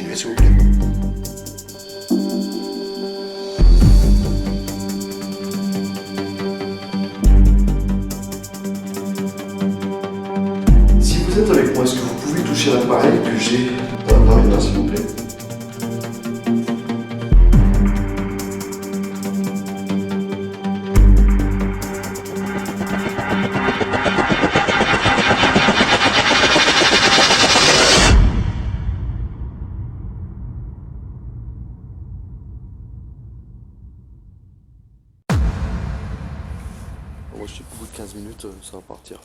continuer s'il vous plaît. Si vous êtes avec moi, est-ce que vous pouvez toucher l'appareil que j'ai dans les mains s'il vous plaît? Moi je sais qu'au bout de 15 minutes ça va partir.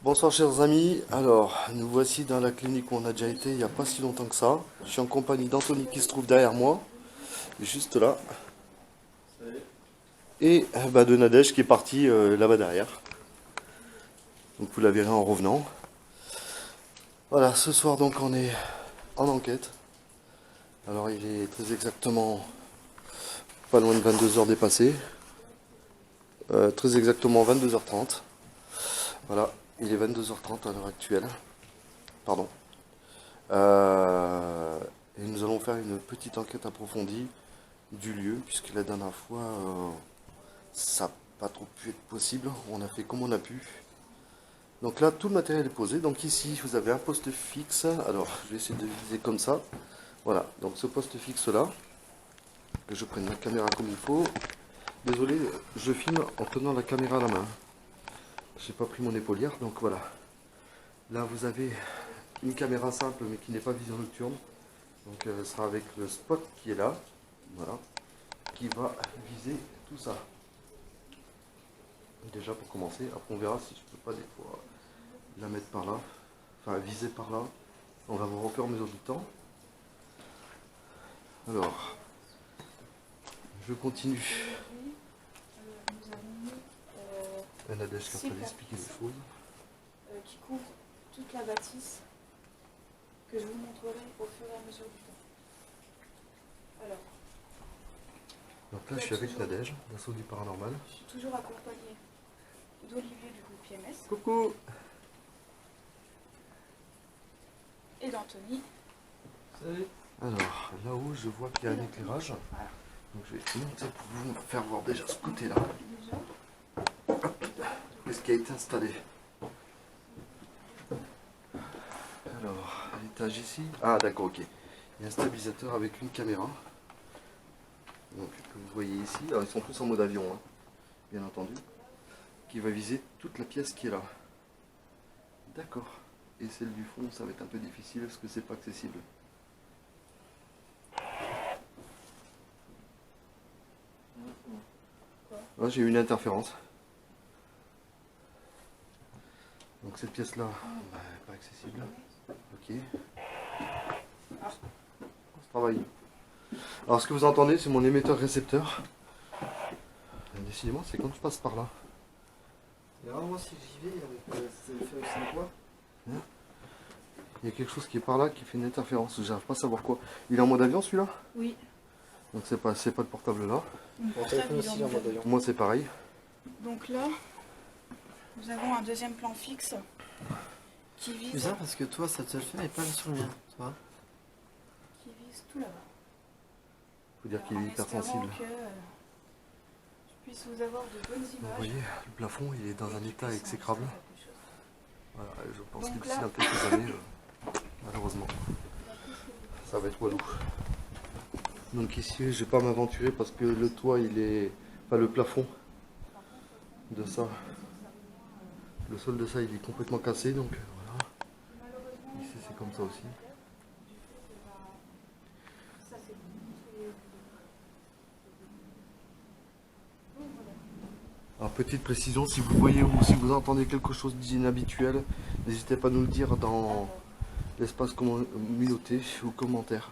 Bonsoir chers amis, alors nous voici dans la clinique où on a déjà été il n'y a pas si longtemps que ça. Je suis en compagnie d'Anthony qui se trouve derrière moi, juste là. Et de Nadège qui est parti là-bas derrière. Donc vous la verrez en revenant. Voilà, ce soir donc on est en enquête. Alors il est très exactement pas loin de 22h dépassées. Très exactement 22h30. Voilà, il est 22h30 à l'heure actuelle. Pardon. Et nous allons faire une petite enquête approfondie du lieu, puisque la dernière fois, ça n'a pas trop pu être possible. On a fait comme on a pu. Donc là, tout le matériel est posé. Donc ici, vous avez un poste fixe. Alors, je vais essayer de viser comme ça. Voilà, donc ce poste fixe là, que je prenne la caméra comme il faut. Désolé, je filme en tenant la caméra à la main. J'ai pas pris mon épaulière, donc voilà. Là, vous avez une caméra simple, mais qui n'est pas vision nocturne. Donc, elle sera avec le spot qui est là, voilà, qui va viser tout ça. Déjà pour commencer, après on verra si je peux pas des fois la mettre par là, enfin viser par là. On va voir au fur et à mesure du temps. Alors, je continue. Nadège qui est en train d'expliquer des choses. Qui couvre toute la bâtisse que je vous montrerai au fur et à mesure du temps. Alors. Donc là, je suis avec Nadège, l'assaut du paranormal. Je suis toujours accompagnée d'Olivier du groupe PMS. Coucou. Et d'Anthony. Salut. Alors, là-haut, je vois qu'il y a un éclairage. Voilà. Donc je vais monter pour vous faire voir déjà ce côté-là. Déjà. Qu'est-ce qui a été installé? Alors, à l'étage ici. Ah d'accord, ok. Il y a un stabilisateur avec une caméra. Donc que vous voyez ici. Alors ils sont tous en mode avion, hein, bien entendu. Qui va viser toute la pièce qui est là. D'accord. Et celle du fond, ça va être un peu difficile parce que c'est pas accessible. Là j'ai eu une interférence. Donc cette pièce là, pas accessible. Ok. On se travaille. Alors ce que vous entendez, c'est mon émetteur récepteur. Décidément, c'est quand je passe par là. Et alors moi si j'y vais, ça fait aussi quoi? Il y a quelque chose qui est par là qui fait une interférence. J'arrive pas à savoir quoi. Il est en mode avion celui-là? Oui. Donc c'est pas le portable là. Mon téléphone aussi est en mode avion. Moi c'est pareil. Donc là, nous avons un deuxième plan fixe qui vise, Bizarre parce que toi ça te le fait mais pas sur le mien, tu vois. qui vise tout là-bas. Faut dire qu'il est En hyper espérant sensible. que je puisse vous avoir de bonnes Vous images. voyez, le plafond il est dans et un qu'il état puisse exécrable. enregistrer quelque chose. Voilà, et je pense Donc que d'ici là- dans quelques années, malheureusement, ça va être walou. Donc ici, je vais pas m'aventurer parce que le toit, il est... Enfin, le plafond de ça, le sol de ça, il est complètement cassé, donc voilà. Ici, c'est comme ça aussi. Alors, petite précision, si vous voyez ou si vous entendez quelque chose d'inhabituel, n'hésitez pas à nous le dire dans l'espace communauté ou commentaire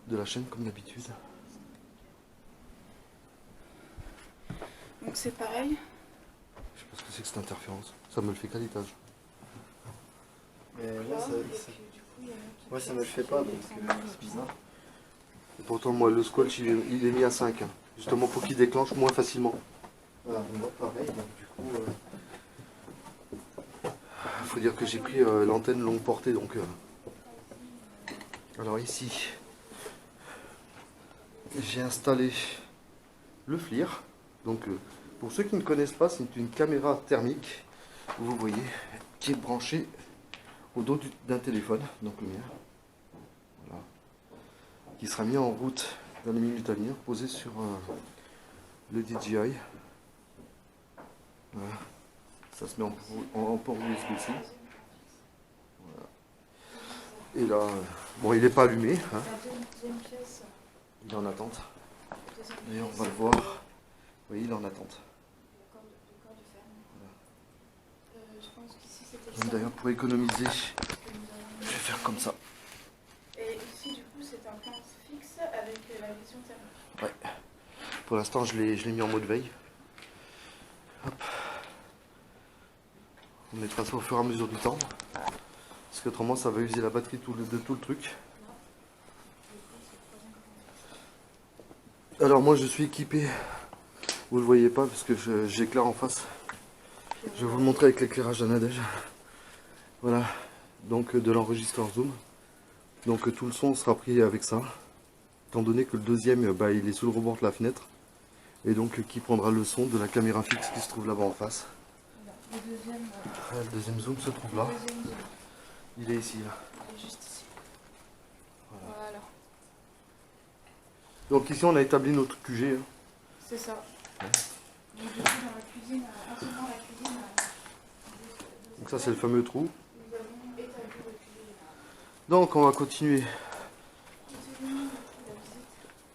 de la chaîne comme d'habitude. Donc c'est pareil. Je sais pas ce que c'est que cette interférence. Ça me le fait qu'à l'étage. Mais Là, moi ça, et puis, du coup, il y a un qui moi, ça me le passe fait qui pas est donc c'est bizarre. Et pourtant, moi, le squelch, il est mis à 5. Hein. Justement pour qu'il déclenche moins facilement. Voilà, moi pareil, donc du coup... Il faut dire que j'ai pris l'antenne longue portée, donc Alors ici, j'ai installé le FLIR. Donc pour ceux qui ne connaissent pas, c'est une caméra thermique, vous voyez, qui est branchée au dos d'un téléphone, donc le mien. Voilà. Qui sera mis en route dans les minutes à venir, posé sur le DJI. Voilà. Ça se met en port USB-C. Voilà. Et là, bon, il n'est pas allumé, hein. Il est en attente. D'ailleurs, on va le voir. Oui, il est en attente. Voilà. D'ailleurs, pour économiser, je vais faire comme ça. Et ici, du coup, c'est un plan fixe avec la vision thermique. Ouais. Pour l'instant, je l'ai mis en mode veille. Hop. On mettra ça au fur et à mesure du temps. Parce qu'autrement, ça va user la batterie de tout le truc. Alors moi, je suis équipé. Vous ne le voyez pas parce que j'éclaire en face. Je vais vous le montrer avec l'éclairage d'un Nadège. Voilà. Donc de l'enregistreur Zoom. Donc tout le son sera pris avec ça. Étant donné que le deuxième, bah, il est sous le rebord de la fenêtre. Et donc qui prendra le son de la caméra fixe qui se trouve là-bas en face. Le deuxième zoom se trouve là. Il est ici. Là. Il est juste ici. Voilà. Donc ici on a établi notre QG. Hein. C'est ça. Ouais. Donc du coup dans la cuisine, entièrement la cuisine. Donc ça c'est le fameux trou. Nous avons établi le QG. Donc on va continuer.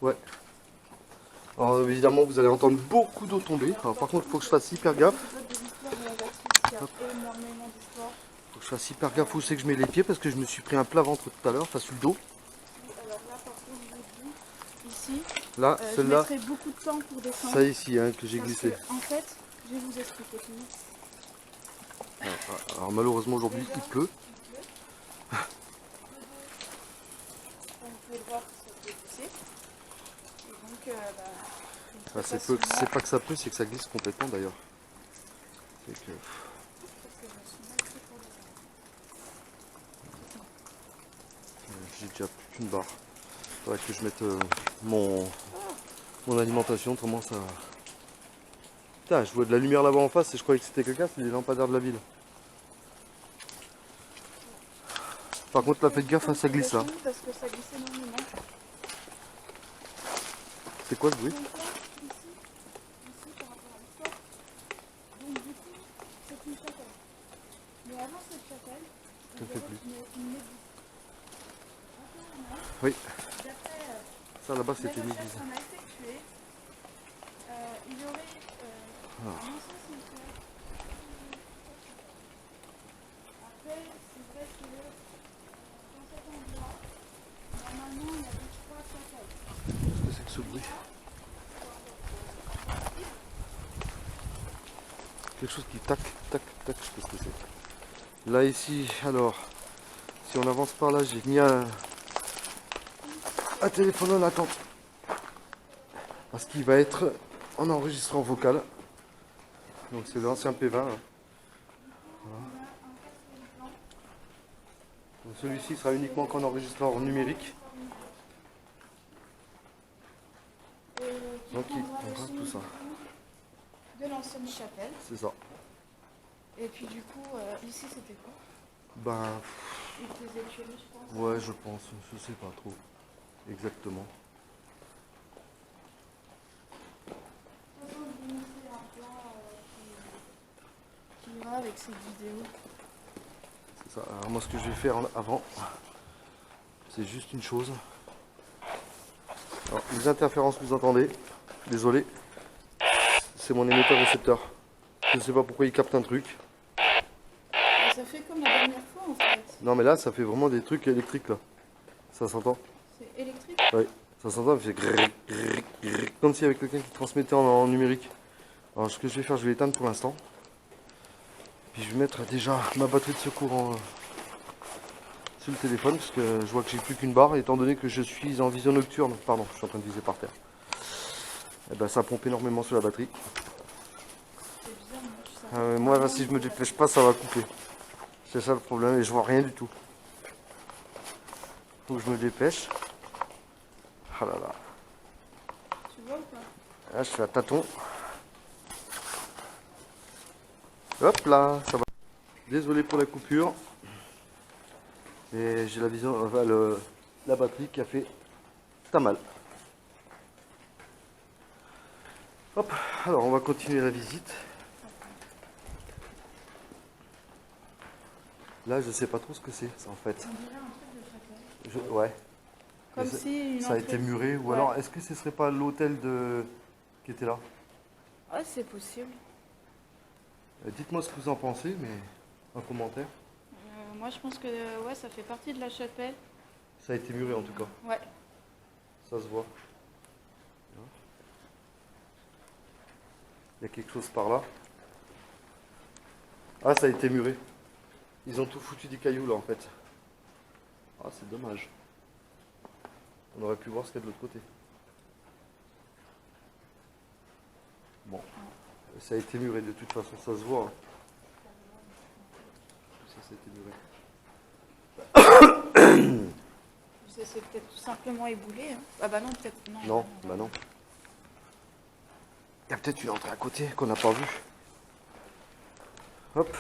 Ouais. Alors évidemment vous allez entendre beaucoup d'eau tomber. Alors par contre il faut que je fasse hyper gaffe. Faut que je fasse hyper gaffe où c'est que je mets les pieds parce que je me suis pris un plat ventre tout à l'heure, enfin sur le dos. Alors là par contre je vous dis, ici, là, je celle-là, mettrai beaucoup de temps pour descendre. ça ici hein, que j'ai glissé. En fait, je vais vous expliquer tout. Alors malheureusement aujourd'hui il pleut. On peut voir que ça peut glisser. Et donc, C'est pas que ça pleut, c'est que ça glisse complètement d'ailleurs. C'est que... J'ai déjà plus qu'une barre. Il faudrait que je mette mon alimentation, autrement ça... Putain, je vois de la lumière là-bas en face et je croyais que c'était quelqu'un, c'est les lampadaires de la ville. Par contre là, faites gaffe, hein, ça glisse là. Parce que ça glisse énormément. C'est quoi le bruit? Donc là, ici, par rapport à l'histoire, donc du coup, c'est une chapelle. Mais avant cette chapelle, Ça fait plus. une église. Oui. D'après Ça là-bas les c'était une recherches église. qu'on a effectuées, il y aurait un ancien cimetière. Après, c'est vrai que dans cet endroit, normalement, il y avait 3 chapelles. Qu'est-ce que c'est que ce bruit? Quelque chose qui tac, tac, tac, je sais pas ce que c'est. Là ici, alors, si on avance par là, j'ai mis un téléphone en attente. Parce qu'il va être en enregistrement vocal. Donc c'est l'ancien P20. Hein. Voilà. Donc celui-ci sera uniquement qu'en enregistreur numérique. Donc il prendra tout ça. De l'ancienne chapelle. C'est ça. Et puis du coup, ici c'était quoi? Ben, Des écuries, je pense. ouais, je pense, je sais pas trop exactement. De toute façon, je vais montrer un plan qui va avec cette vidéo. C'est ça. Alors moi ce que je vais faire avant, c'est juste une chose. Alors, les interférences que vous entendez, désolé, c'est mon émetteur récepteur. Je ne sais pas pourquoi il capte un truc. Ça fait comme la dernière fois en fait. Non mais là ça fait vraiment des trucs électriques là. Ça s'entend? C'est électrique? Oui, ça s'entend, il fait grrr, grrr, grrr, comme s'il y avait quelqu'un qui transmettait en numérique. Alors ce que je vais faire, je vais l'éteindre pour l'instant. Puis je vais mettre déjà ma batterie de secours sur le téléphone parce que je vois que j'ai plus qu'une barre étant donné que je suis en vision nocturne. Pardon, je suis en train de viser par terre. Et ben ça pompe énormément sur la batterie. C'est bizarre, Moi là, si je me dépêche pas, ça va couper. C'est ça le problème et je vois rien du tout. Faut que je me dépêche. Ah là là. Tu vois ou pas? Là, je suis à tâtons. Hop là, ça va. Désolé pour la coupure. Et j'ai la vision, enfin, la batterie qui a fait pas mal. Hop, alors on va continuer la visite. Là, je sais pas trop ce que c'est, ça, en fait. On dirait un truc de château. Ouais. Comme Mais ça, si une ça a entrée. été muré, ou Ouais. alors est-ce que ce serait pas l'hôtel qui était là? Ouais, c'est possible. Dites-moi ce que vous en pensez, mais en commentaire. Moi, je pense que ouais, ça fait partie de la chapelle. Ça a été muré en tout cas, Ouais. ça se voit. Il y a quelque chose par là. Ah, ça a été muré. Ils ont tout foutu des cailloux là en fait. Ah, c'est dommage. On aurait pu voir ce qu'il y a de l'autre côté. Bon, ça a été muré de toute façon, ça se voit. Hein. Ça a été muré. C'est peut-être tout simplement éboulé. Hein. Ah bah non, peut-être non. Non, bah non. Il y a peut-être une entrée à côté qu'on n'a pas vue. Hop.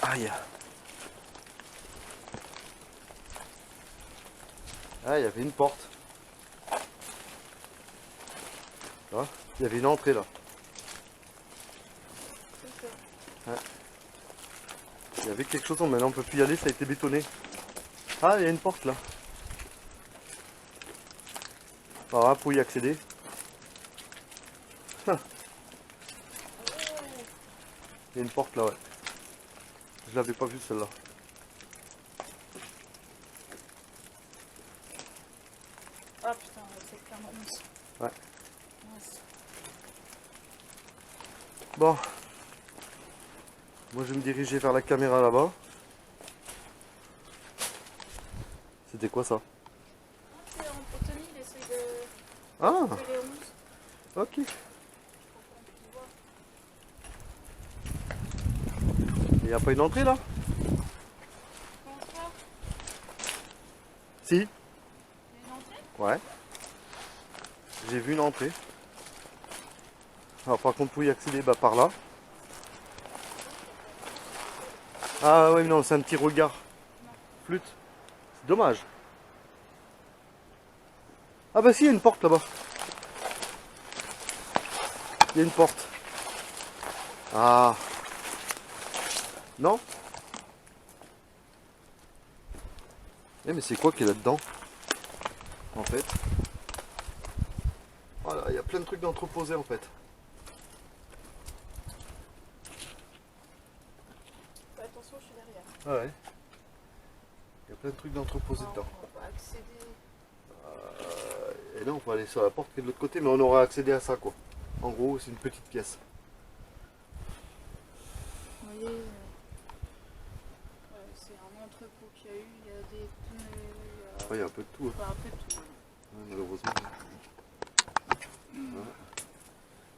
Aïe. Ah, il y avait une porte. Là, il y avait une entrée là. C'est ça. Il y avait quelque chose, mais maintenant on peut plus y aller, ça a été bétonné. Ah, il y a une porte là. Voilà, pour y accéder. Il y a une porte là, ouais. Je l'avais pas vue celle-là. Ah putain, c'est clairement mince. Ouais. Mince. Bon. Moi je vais me diriger vers la caméra là-bas. C'était quoi ça? C'est Anthony, il essaie de Ah, faire les 11. ok. Il n'y a pas une entrée là? Comment ça? Si. Il y a une entrée? Ouais. J'ai vu une entrée. Alors par contre pour y accéder, bah par là. Ah ouais, mais non, c'est un petit regard. Flûte. C'est dommage. Ah bah si, il y a une porte là-bas. Il y a une porte. Ah. Non? Eh mais c'est quoi qui est là-dedans? En fait. Voilà, il y a plein de trucs d'entreposés en fait. Fais attention, je suis derrière. Ah ouais. Il y a plein de trucs d'entreposés Non, dedans. on va accéder. Et là on peut aller sur la porte qui est de l'autre côté, mais on aura accédé à ça quoi. En gros, c'est une petite pièce. Vous voyez, c'est un entrepôt qu'il y a eu, il y a des pneus, Ouais, il y a un peu de tout. Hein. enfin, un peu de tout. Ouais, malheureusement. Ouais.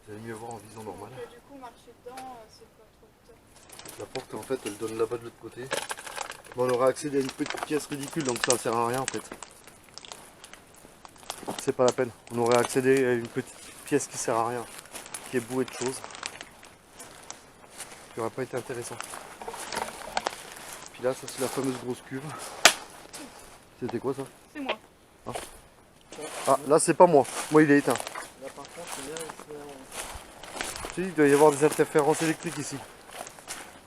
Vous allez mieux voir en vision normale. Donc, du coup, marcher dedans, c'est pas trop top. La porte en fait elle donne là-bas de l'autre côté. Bon, on aura accédé à une petite pièce ridicule donc ça ne sert à rien en fait. C'est pas la peine. On aurait accédé à une petite pièce qui sert à rien, qui est bourrée de choses. Qui aurait pas été intéressant. Puis là, ça c'est la fameuse grosse cuve. C'était quoi ça? C'est moi. Ah, là c'est pas moi. Moi il est éteint. Là par contre, c'est bien, c'est Si, il doit y avoir des interférences électriques ici.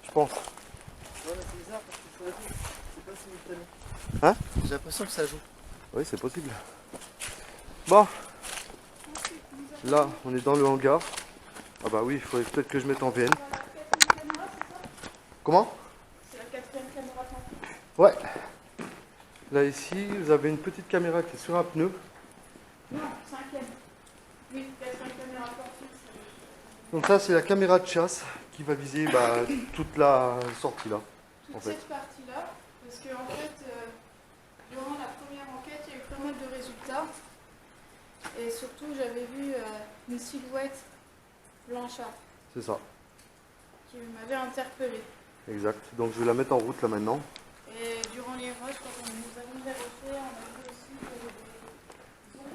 Je pense. Ouais, mais c'est bizarre parce que ça joue. C'est pas simultané. Hein? J'ai l'impression que ça joue. Oui, c'est possible. Bon. Là, on est dans le hangar. Ah bah oui, il faudrait peut-être que je mette en VN. Comment? C'est la quatrième caméra temps. Ouais. Là ici, vous avez une petite caméra qui est sur un pneu. Non, cinquième. Oui, quatrième caméra temps fixe. Donc ça, c'est la caméra de chasse qui va viser bah, toute la sortie là. Toute En fait. cette partie-là, parce qu'en fait, durant la première enquête, il y a eu pas mal de résultats. Et surtout, j'avais vu une silhouette blanchâtre C'est ça, qui m'avait interpellée. exact. Donc je vais la mettre en route là maintenant. Et durant les rushs, quand nous avons vérifié, on a vu aussi qu'il y avait des ombres.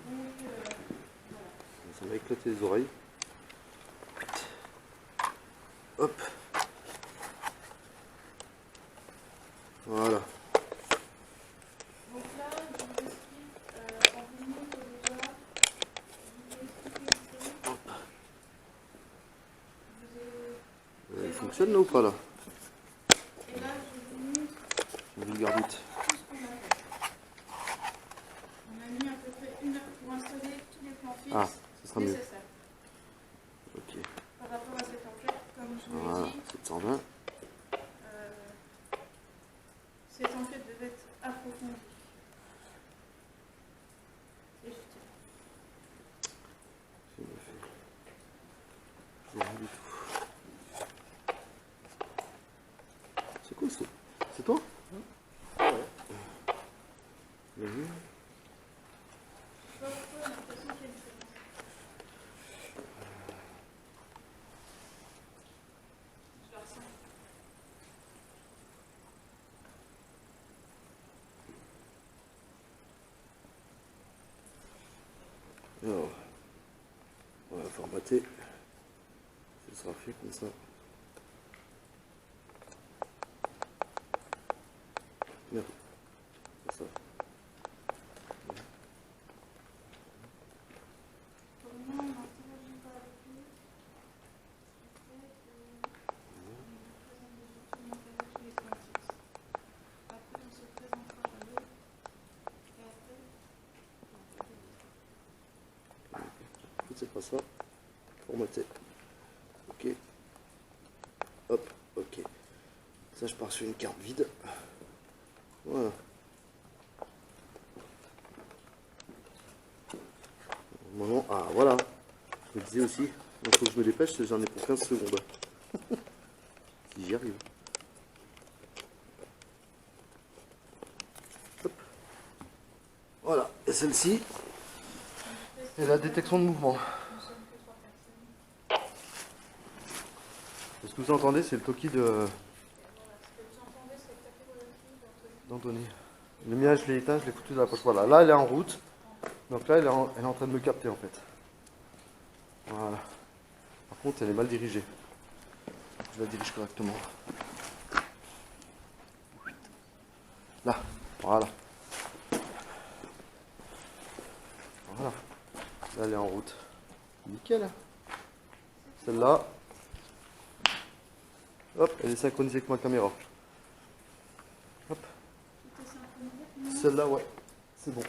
Donc, voilà. Ça m'a éclaté les oreilles. Hop. Voilà. Donc là, je vous explique en 10 minutes déjà. Je vous ai expliqué ici. Je vous ai Elle fonctionne là ou pas là? Et là, je vous montre Je vous le garde vite. tout ce qu'on a fait. On a mis à peu près 1 heure pour installer tous les plans fixes Ah, ce sera mieux. nécessaires. Ok. Par rapport à cette enquête, comme je vous l'ai Voilà, dit, 720. cette enquête devait être approfondie. Et je tiens. C'est bien fait. Je vois rien du tout. C'est quoi ça? C'est toi? Ouais. Bien vu. Je sais pas pourquoi, j'ai l'impression qu'il y a une différence. Je la ressens. Alors, on va formater. Ce sera fait comme ça. Merde. C'est ça. Pour le moment, on n'interagit pas avec lui. Je sais qu'on nous présente des outils d'intérêt tous les 36. Après, on se présentera à l'autre. Et après, C'est pas ça. Formater. Ok. Hop, ok. Ça, je pars sur une carte vide. Voilà. Moment. Ah, voilà. Je me disais aussi. Il faut que je me dépêche, j'en ai pour 15 secondes. Si j'y arrive. Hop. Voilà. Et celle-ci. Et la détection de mouvement. nous sommes que 3 personnes. Ce que vous entendez, c'est le toki de Voilà, ce que vous entendez, c'est le tapis d'Anthony. d'Anthony. Le mien, je l'ai éteint, je l'ai foutu dans la poche. Voilà, là, elle est en route. Donc là, elle est en train de me capter, en fait. Voilà. Par contre, elle est mal dirigée. Je la dirige correctement. Là, voilà. Voilà. Là, elle est en route. Nickel. Celle-là. Hop, elle est synchronisée avec ma caméra. Hop. Tout est synchronisé. Celle-là, ouais. C'est bon.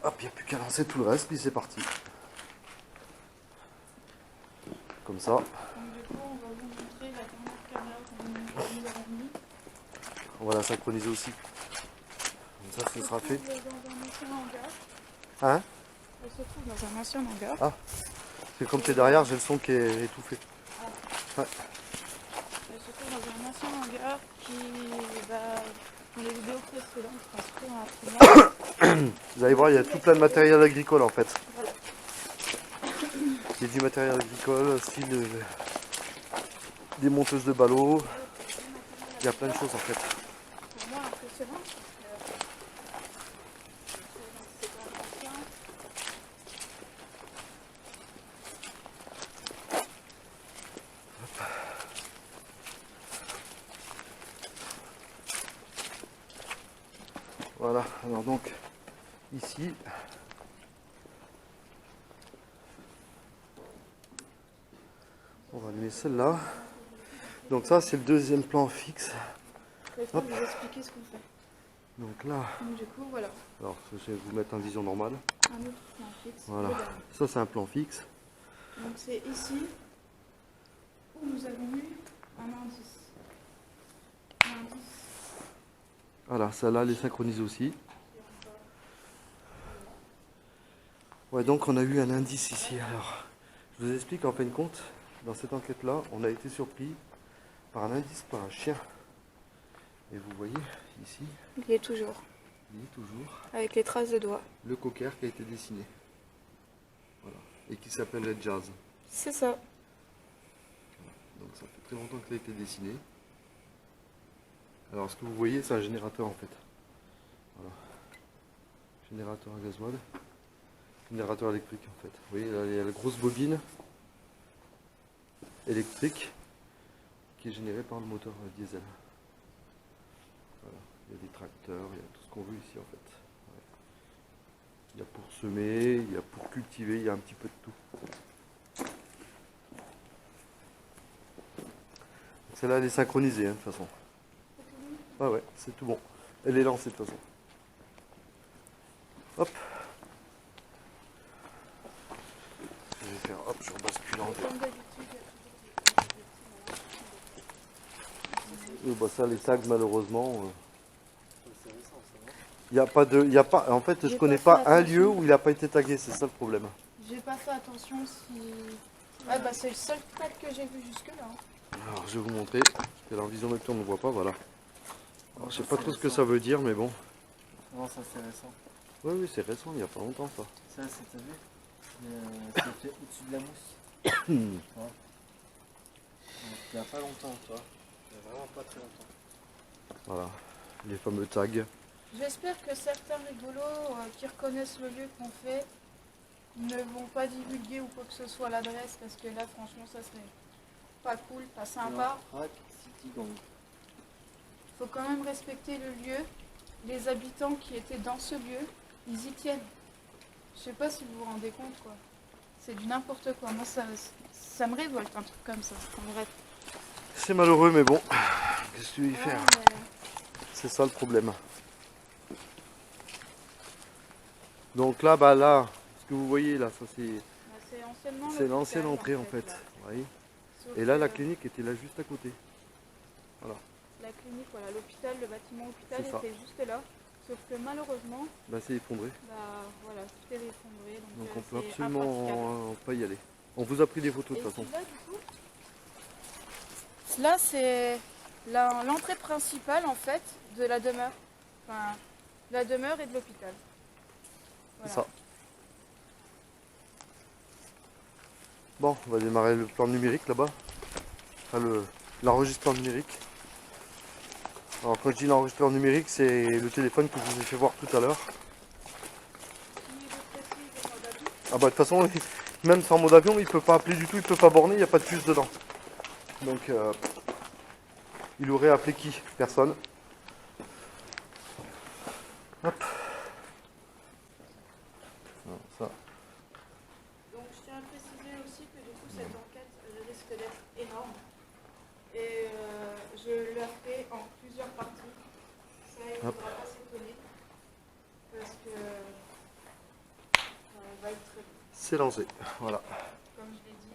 Hop, il n'y a plus qu'à lancer tout le reste, puis c'est parti. Comme ça. Donc du coup, on va vous montrer la dernière caméra que nous avons mis. On va la synchroniser aussi. Comme ça, ce sera fait. Elle se trouve dans un ancien hangar. Hein? Elle se trouve dans un ancien hangar. Ah, c'est comme t'es derrière, j'ai le son qui est étouffé. Ouais. Elle se trouve dans un ancien hangar qui, dans les vidéos précédentes, s'inscrit dans la première. Vous allez voir, il y a tout plein de matériel agricole en fait. Voilà. Il y a du matériel agricole, style des monteuses de ballots. Il y a plein de choses en fait. Pour moi, impressionnant. C'est pas ancien. Voilà, alors donc ici, on va allumer celle-là. Donc ça c'est le deuxième plan fixe. Je vais vous expliquer ce qu'on fait. Donc là, Donc du coup, voilà, alors je vais vous mettre en vision normale. un autre plan fixe. Voilà, le dernier. ça c'est un plan fixe. Donc c'est ici où nous avons mis un indice. Un indice. Voilà, celle-là elle est synchronisée aussi. Ouais, donc on a eu un indice ici. Alors, je vous explique en fin de compte, dans cette enquête-là, on a été surpris par un indice par un chien. Et vous voyez ici, Il est toujours. il est toujours Avec les traces de doigts. le cocker qui a été dessiné. Voilà. Et qui s'appelle le Jazz. C'est ça. Donc ça fait très longtemps qu'il a été dessiné. Alors ce que vous voyez, c'est un générateur en fait. Voilà. Générateur à gasoil. Générateur électrique en fait. Vous voyez, là, il y a la grosse bobine électrique qui est générée par le moteur diesel. Voilà. Il y a des tracteurs, il y a tout ce qu'on veut ici en fait. Ouais. Il y a pour semer, il y a pour cultiver, il y a un petit peu de tout. Celle-là elle est synchronisée hein, de toute façon. Ah ouais, c'est tout bon. Elle est lancée de toute façon. Hop. Je vais faire hop, je rebascule en bah ça les sacs malheureusement. C'est récent, ça va. Il n'y a pas de. Y a pas, en fait je J'ai connais pas pas fait un attention. lieu où il n'a pas été tagué, c'est ça le problème. J'ai pas fait attention si. Ouais, bah c'est le seul tag que j'ai vu jusque-là. Alors je vais vous montrer, parce que la vision nocturne on ne voit pas, voilà. Alors, je sais pas trop ce que ça veut dire mais bon. Non, ça c'est récent. Oui oui c'est récent, il n'y a pas longtemps ça. Ça, c'est t'as vu c'est fait au-dessus de la mousse. Ouais. Donc, il n'y a pas longtemps, tu vois. Il n'y a vraiment pas très longtemps. Voilà, les fameux tags. J'espère que certains rigolos qui reconnaissent le lieu qu'on fait ne vont pas divulguer ou quoi que ce soit l'adresse parce que là franchement ça serait pas cool, pas sympa. Track City Gang. Faut quand même respecter le lieu. Les habitants qui étaient dans ce lieu, ils y tiennent. Je sais pas si vous vous rendez compte quoi. C'est du n'importe quoi. Moi ça me révolte un truc comme ça. En vrai. C'est malheureux mais bon, qu'est-ce que tu veux y faire? Ouais, mais- C'est ça le problème. Donc là, bah là, ce que vous voyez là, ça c'est C'est anciennement c'est l'ancienne l'hôpital, entrée en fait, fait. là. Oui. Sauf Et là, que la clinique était là juste à côté. la clinique, voilà, l'hôpital, le bâtiment hôpital C'est ça. était juste là. Sauf que malheureusement, Bah c'est effondré. bah voilà, tout est effondré. Donc Donc, on peut c'est impraticable. absolument pas y aller. On vous a pris des photos de Et toute façon. celui-là, du coup, là c'est l'entrée principale en fait de la demeure. Enfin, de la demeure et de l'hôpital. C'est Voilà. ça. Bon, on va démarrer le plan numérique là-bas. Enfin, l'enregistreur numérique. Alors quand je dis l'enregistreur numérique, c'est le téléphone que je vous ai fait voir tout à l'heure. Ah bah de toute façon, même sans mode avion, il peut pas appeler du tout, il peut pas borner, il n'y a pas de puce dedans. Donc il aurait appelé qui? Personne. Hop. Alors, ça. Donc je tiens à préciser aussi que du coup cette enquête risque d'être énorme. Et je la fais en plusieurs parties. Ça, il ne faudra pas s'étonner. Parce que va être très vite. C'est lancé. Voilà. Comme je l'ai dit,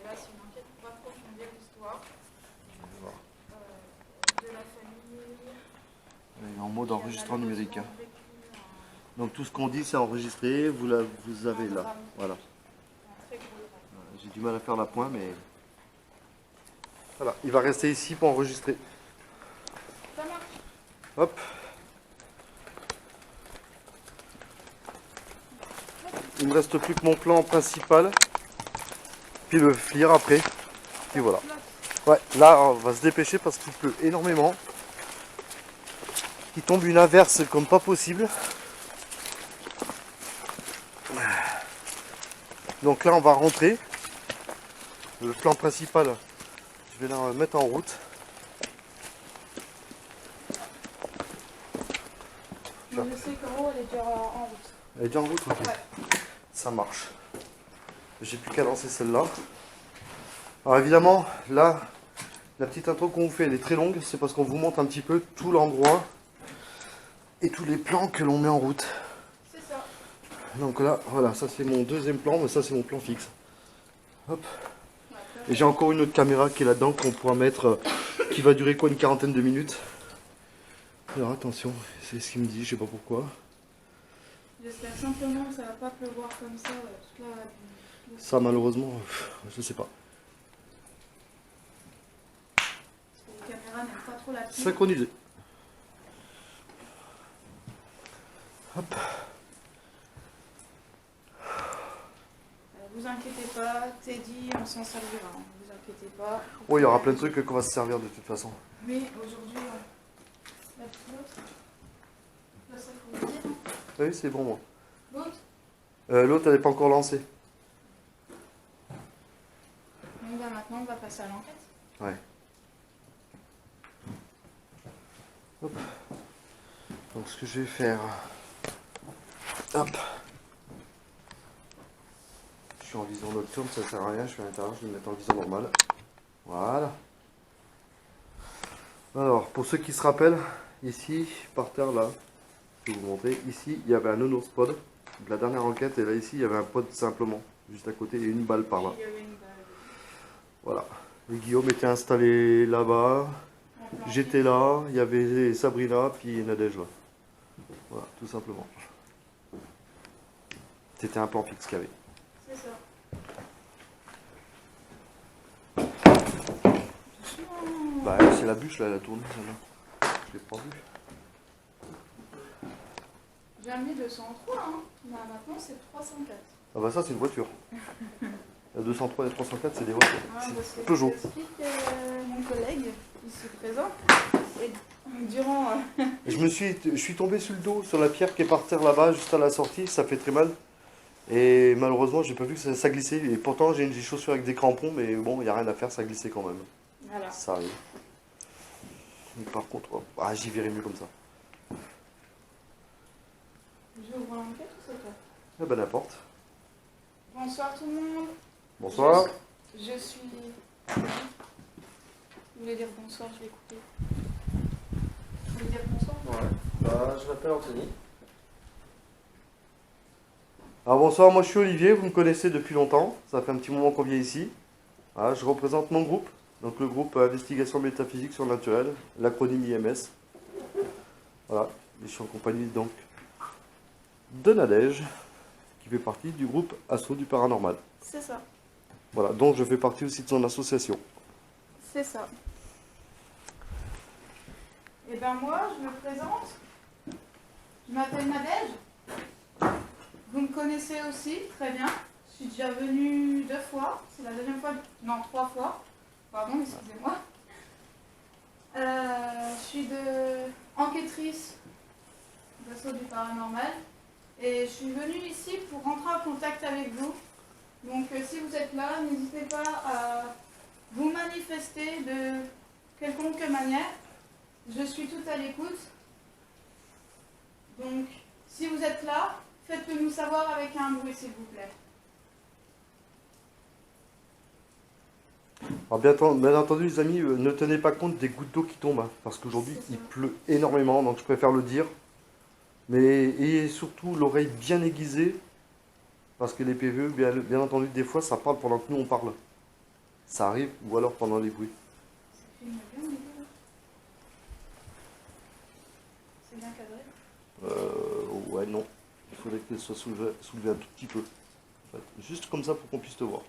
là c'est une enquête pour approfondir l'histoire de la famille. En mode enregistrement numérique. Hein. Vécu Donc tout ce qu'on dit c'est enregistré, vous avez un là. drame, Voilà. un très gros drame. J'ai du mal à faire la pointe mais. Voilà, il va rester ici pour enregistrer. Ça marche. Hop. Il me reste plus que mon plan principal. Puis le FLIR après. Puis voilà. Ouais, là on va se dépêcher parce qu'il pleut énormément. Il tombe une averse comme pas possible. Donc là on va rentrer. Le plan principal, je vais la mettre en route. Donc je sais qu'en haut elle est déjà en route. Elle est déjà en route, ok. Ouais. Ça marche. J'ai plus qu'à lancer celle-là. Alors évidemment, là, la petite intro qu'on vous fait, elle est très longue. C'est parce qu'on vous montre un petit peu tout l'endroit et tous les plans que l'on met en route. C'est ça. Donc là, voilà, ça c'est mon deuxième plan, mais ça c'est mon plan fixe. Hop. Et j'ai encore une autre caméra qui est là-dedans qu'on pourra mettre, qui va durer quoi, une quarantaine de minutes. Alors attention, c'est ce qu'il me dit, je sais pas pourquoi. J'espère simplement que ça va pas pleuvoir comme ça toute la... Ça malheureusement, je sais pas. Parce que les caméras n'aiment pas trop la pluie. Synchronisé. Vous inquiétez pas, Teddy, on s'en servira. Hein. Vous inquiétez pas. Oh, il y aura plein de trucs qu'on va se servir de toute façon. Mais aujourd'hui, la petite l'autre. Là, ça faut le dire. Hein. Oui, c'est bon, moi. L'autre. L'autre, elle n'est pas encore lancée. Donc bah, maintenant, on va passer à l'enquête. Ouais. Hop. Donc, ce que je vais faire. Hop. Je suis en vision nocturne, ça sert à rien. Je suis à l'intérieur, je vais me mettre en vision normale. Voilà. Alors, pour ceux qui se rappellent, ici, par terre, là, je vais vous montrer. Ici, il y avait un nounours pod de la dernière enquête. Et là, ici, il y avait un pod simplement, juste à côté, et une balle par là. Il y avait une balle. Voilà. Et Guillaume était installé là-bas. J'étais là, il y avait Sabrina, puis Nadège là. Voilà, tout simplement. C'était un plan fixe qu'il y avait. C'est ça. Bah, c'est la bûche là, elle a tourné celle-là. Je l'ai pas vue. J'ai mis 203, hein. Bah, maintenant, c'est 304. Ah bah, ça, c'est une voiture. La 203 et 304, c'est des voitures. Ah, parce que Peugeot. j'explique mon collègue, ici présent, et durant... Je suis tombé sur le dos, sur la pierre qui est par terre là-bas, juste à la sortie, ça fait très mal. Et malheureusement, j'ai pas vu que ça glissait. Et pourtant, j'ai des chaussures avec des crampons, mais bon, il n'y a rien à faire, ça glissait quand même. Voilà. Ça arrive. Mais par contre, j'y verrai mieux comme ça. J'ouvre l'enquête ou c'est toi? Ah bah, n'importe. Bonsoir tout le monde. Bonsoir. Je suis... Vous voulez dire bonsoir, je vais écouter. Vous voulez dire bonsoir? Ouais. Bah, je m'appelle Anthony. Alors bonsoir, moi je suis Olivier, vous me connaissez depuis longtemps, ça fait un petit moment qu'on vient ici. Voilà, je représente mon groupe, donc le groupe Investigation Métaphysique sur le Naturel, l'acronyme IMS. Voilà, et je suis en compagnie donc de Nadège, qui fait partie du groupe Assaut du Paranormal. C'est ça. Voilà, donc je fais partie aussi de son association. C'est ça. Et ben moi, je me présente. Je m'appelle Nadège. Vous me connaissez aussi, très bien. Je suis déjà venue 2 fois. C'est la deuxième fois. Non, 3 fois. Pardon, excusez-moi. Je suis enquêtrice d'assaut du paranormal. Et je suis venue ici pour rentrer en contact avec vous. Donc si vous êtes là, n'hésitez pas à vous manifester de quelconque manière. Je suis tout à l'écoute. Donc si vous êtes là, faites-le nous savoir avec un bruit, s'il vous plaît. Alors bien entendu les amis, ne tenez pas compte des gouttes d'eau qui tombent, hein, parce qu'aujourd'hui il pleut énormément, donc je préfère le dire. Mais ayez surtout l'oreille bien aiguisée, parce que les PVE, bien entendu, des fois ça parle pendant que nous on parle. Ça arrive, ou alors pendant les bruits. Ça filme bien, les gars. C'est bien cadré. Ouais, non. Il faudrait qu'elle soit soulevée un tout petit peu. En fait. Juste comme ça pour qu'on puisse te voir.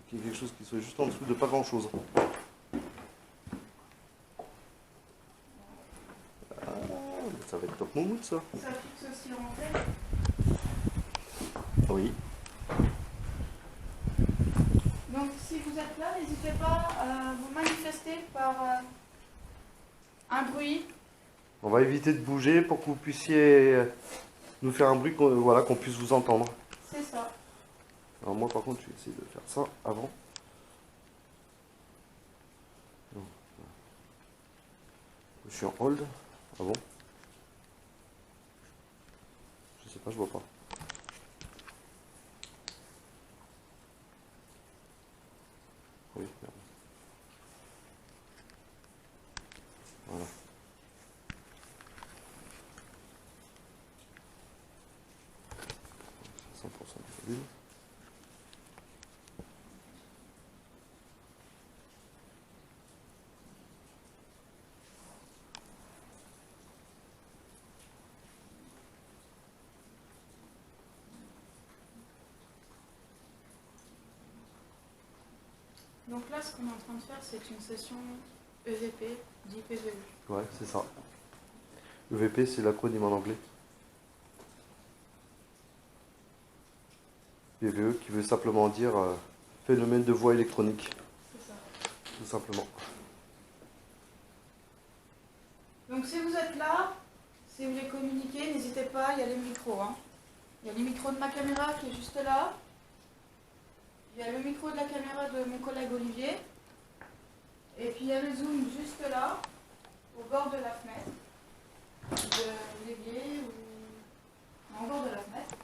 Qu'il y ait quelque chose qui soit juste en dessous de pas grand chose. Ah, ça va être top moumoute ça. Ça fixe aussi en tête. Oui. Donc si vous êtes là, n'hésitez pas à vous manifester par un bruit. On va éviter de bouger pour que vous puissiez nous faire un bruit voilà, qu'on puisse vous entendre. C'est ça. Alors moi par contre je vais essayer de faire ça avant. Je suis en hold. Ah bon? Je sais pas, je vois pas. Oui, merde. Voilà. C'est 100% du volume. Donc là, ce qu'on est en train de faire, c'est une session EVP dit PVE. Ouais, c'est ça. EVP, c'est l'acronyme en anglais. PVE qui veut simplement dire phénomène de voix électronique, C'est ça. tout simplement. Donc si vous êtes là, si vous voulez communiquer, n'hésitez pas, il y a les micros. Hein. Il y a les micros de ma caméra qui est juste là. Il y a le micro de la caméra de mon collègue Olivier. Et puis il y a le zoom juste là, au bord de la fenêtre, de l'évier ou en bord de la fenêtre.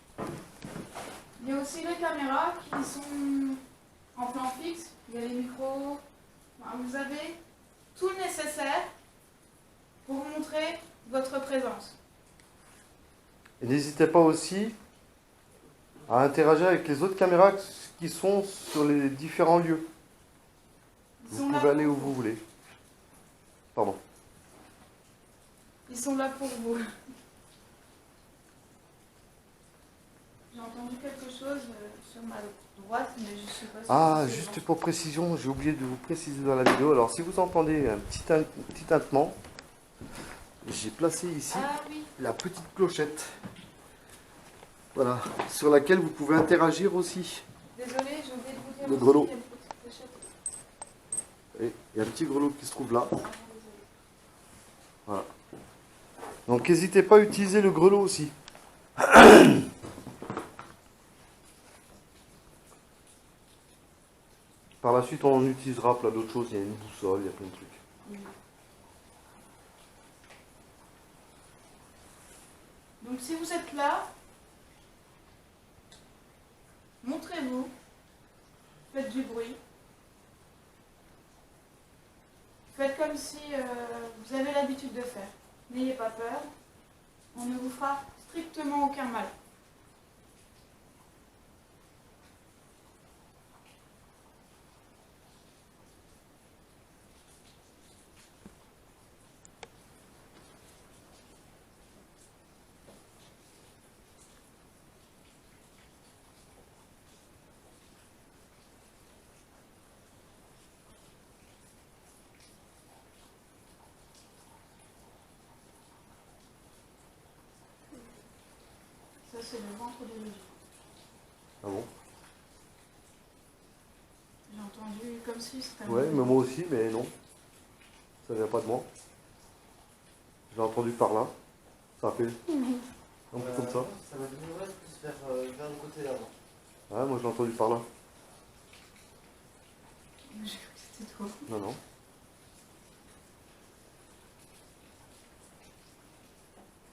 Il y a aussi les caméras qui sont en plan fixe. Il y a les micros. Enfin, vous avez tout le nécessaire pour montrer votre présence. Et n'hésitez pas aussi à interagir avec les autres caméras qui sont sur les différents lieux. Ils Vous sont là pouvez aller pour où vous voulez. Pardon. Ils sont là pour vous. J'ai entendu quelque chose sur ma droite, mais je ne sais pas si Ah, c'est juste bon. pour précision, j'ai oublié de vous préciser dans la vidéo. Alors, si vous entendez un petit tintement, j'ai placé ici Ah oui, la petite clochette. Voilà, sur laquelle vous pouvez interagir aussi. désolé, j'ai oublié de vous dire Le aussi grelot. qu'il y a une petite clochette. Et il y a un petit grelot qui se trouve là. Ah, désolé. Voilà. Donc, n'hésitez pas à utiliser le grelot aussi. Par la suite, on utilisera plein d'autres choses. Il y a une boussole, il y a plein de trucs. Donc si vous êtes là, montrez-vous, faites du bruit. Faites comme si vous avez l'habitude de faire. N'ayez pas peur, on ne vous fera strictement aucun mal. Ça c'est le ventre de Olivier. Ah bon? J'ai entendu comme si c'était un Ouais, bruit. mais moi aussi, mais non. Ça vient pas de moi. J'ai entendu par là. Ça fait un peu comme ça. Ça va devenir plus vers le côté là-bas. Ouais, moi je l'ai entendu par là. J'ai cru que c'était toi. Non, non.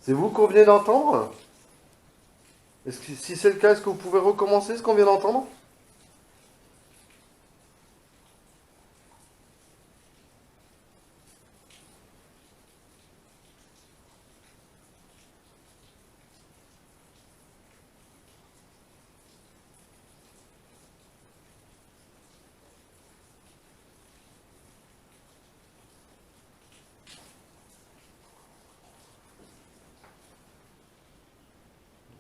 C'est vous qu'on vient d'entendre? Est-ce que, si c'est le cas, est-ce que vous pouvez recommencer ce qu'on vient d'entendre?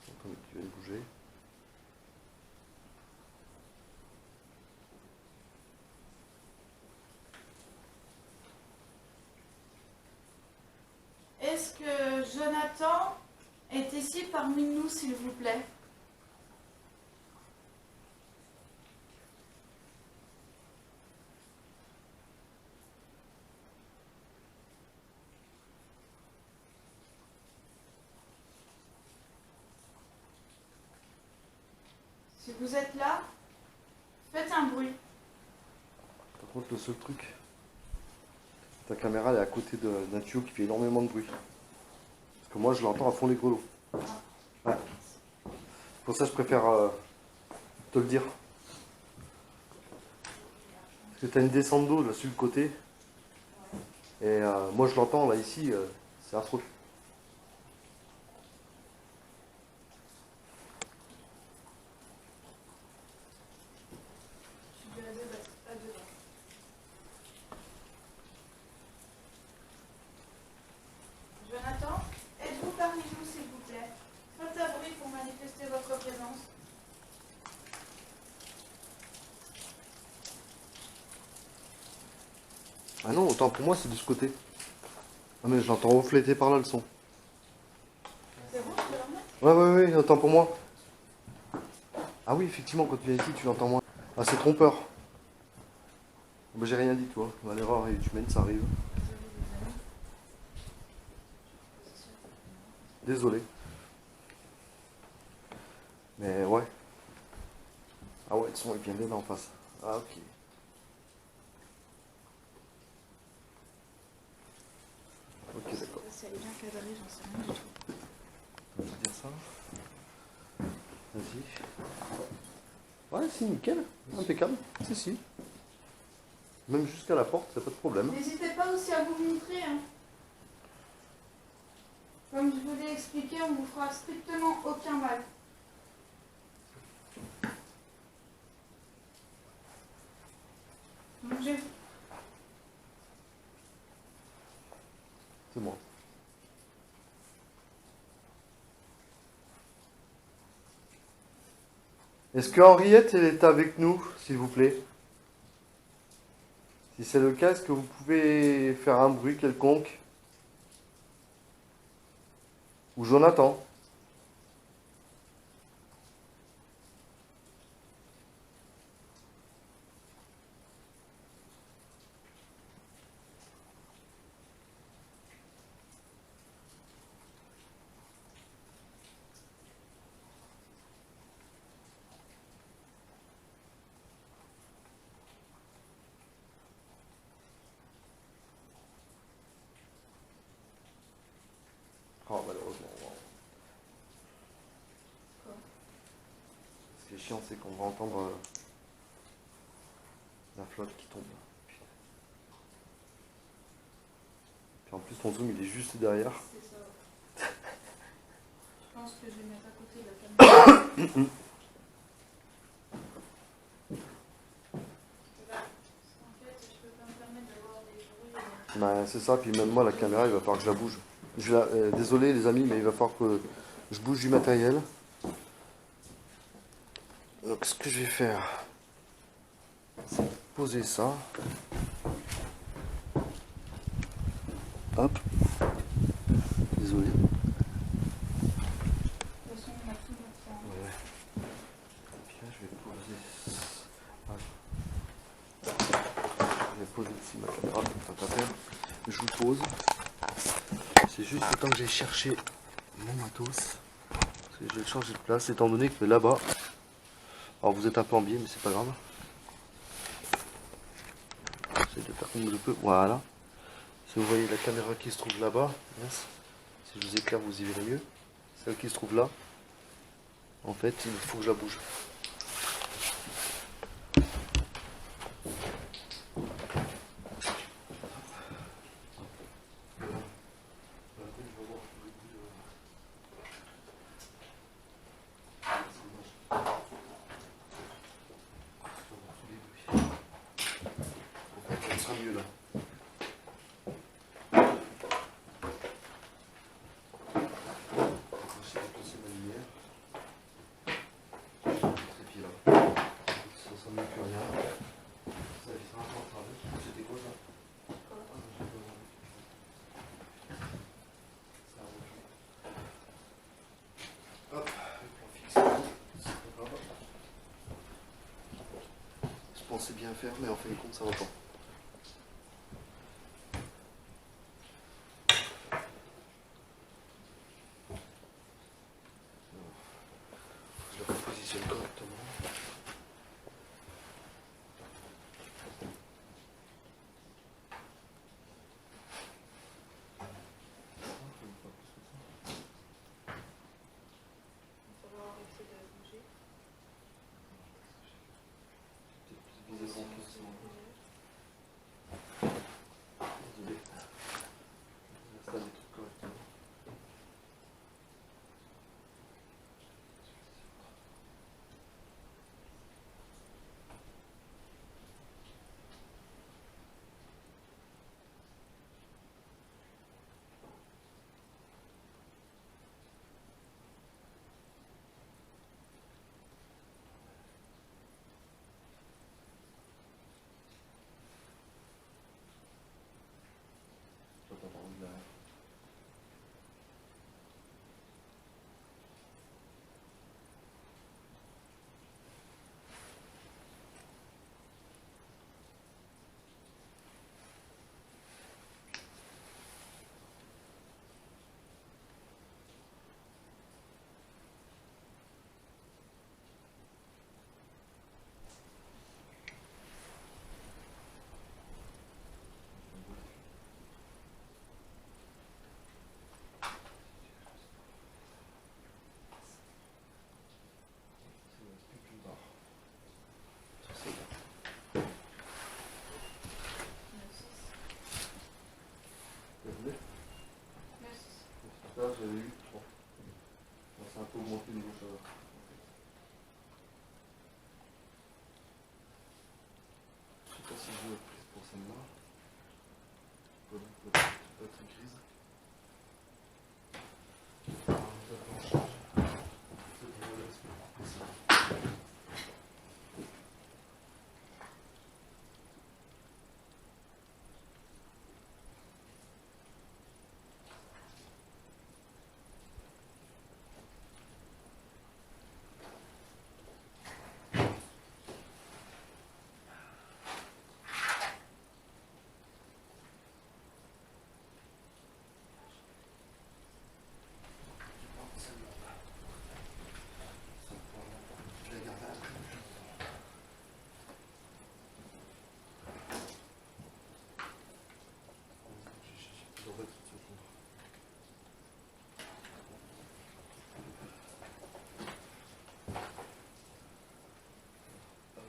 Attendez, tu viens de bouger. Est-ce que Jonathan est ici parmi nous, s'il vous plaît? Si vous êtes là, faites un bruit. Par contre, le seul truc, ta caméra elle est à côté d'un tuyau qui fait énormément de bruit. Parce que moi, je l'entends à fond les grelots. Ouais. Pour ça, je préfère te le dire. Parce que tu as une descente d'eau là sur le côté. Et moi, je l'entends là ici, c'est affreux. Je suis blasée à dedans. Jonathan, êtes-vous parmi nous, s'il vous plaît? Faites un bruit pour manifester votre présence. Ah non, autant pour moi c'est de ce côté. Ah mais je l'entends refléter par là le son. C'est bon, je peux la remettre? Ouais, autant pour moi. Ah oui, effectivement, quand tu viens ici, tu l'entends moins. Ah, c'est trompeur. Bah, j'ai rien dit, tu vois. Bah, l'erreur est humaine, ça arrive. Désolé. Mais ouais. Ah ouais, le son est bien là en face. Ah ok. Ok, d'accord. Si elle est bien cadrée, j'en sais rien du tout. On va dire ça. Vas-y. Ouais, si, nickel. Impeccable. Si, si. Même jusqu'à la porte, c'est pas de problème. N'hésitez pas aussi à vous montrer. Hein. Comme je vous l'ai expliqué, on vous fera strictement aucun mal. Mangez. C'est moi. Est-ce que Henriette elle est avec nous, s'il vous plaît? Si c'est le cas, est-ce que vous pouvez faire un bruit quelconque? Ou Jonathan? Oh, malheureusement. Wow. Quoi? Ce qui est chiant, c'est qu'on va entendre la flotte qui tombe. Putain. Puis en plus, ton zoom, il est juste derrière. C'est ça. Je pense que je vais mettre à côté la caméra. En fait, je peux pas me permettre d'avoir des bruits. Bah, c'est ça, puis même moi, la caméra, il va falloir que je la bouge. Désolé les amis, mais il va falloir que je bouge du matériel. Donc ce que je vais faire, c'est poser ça. Hop. Désolé. De toute façon, on a tout notre temps. Ouais. Et puis là, je vais poser. Voilà. Je vais poser ici ma caméra, tant qu'à faire. Je vous pose. C'est juste le temps que j'ai cherché mon matos. Parce que je vais le changer de place, étant donné que là-bas. Alors vous êtes un peu en biais, mais c'est pas grave. J'essaie de faire comme je peux. Voilà. Si vous voyez la caméra qui se trouve là-bas, yes. Si je vous éclaire, vous y verrez mieux. Celle qui se trouve là, en fait, il faut que je la bouge. Ça sera mieux là. Je vais déplacer ma lumière. Je vais mettre le trépied là. Ça ne met plus rien. Ça sera encore travail. C'était quoi ça? Hop, le plan fixe. C'est pas grave. Je pensais bien faire, mais en fin de compte, ça va pas. Je le repositionne correctement. Il va falloir arrêter de bouger. Peut-être plus viser son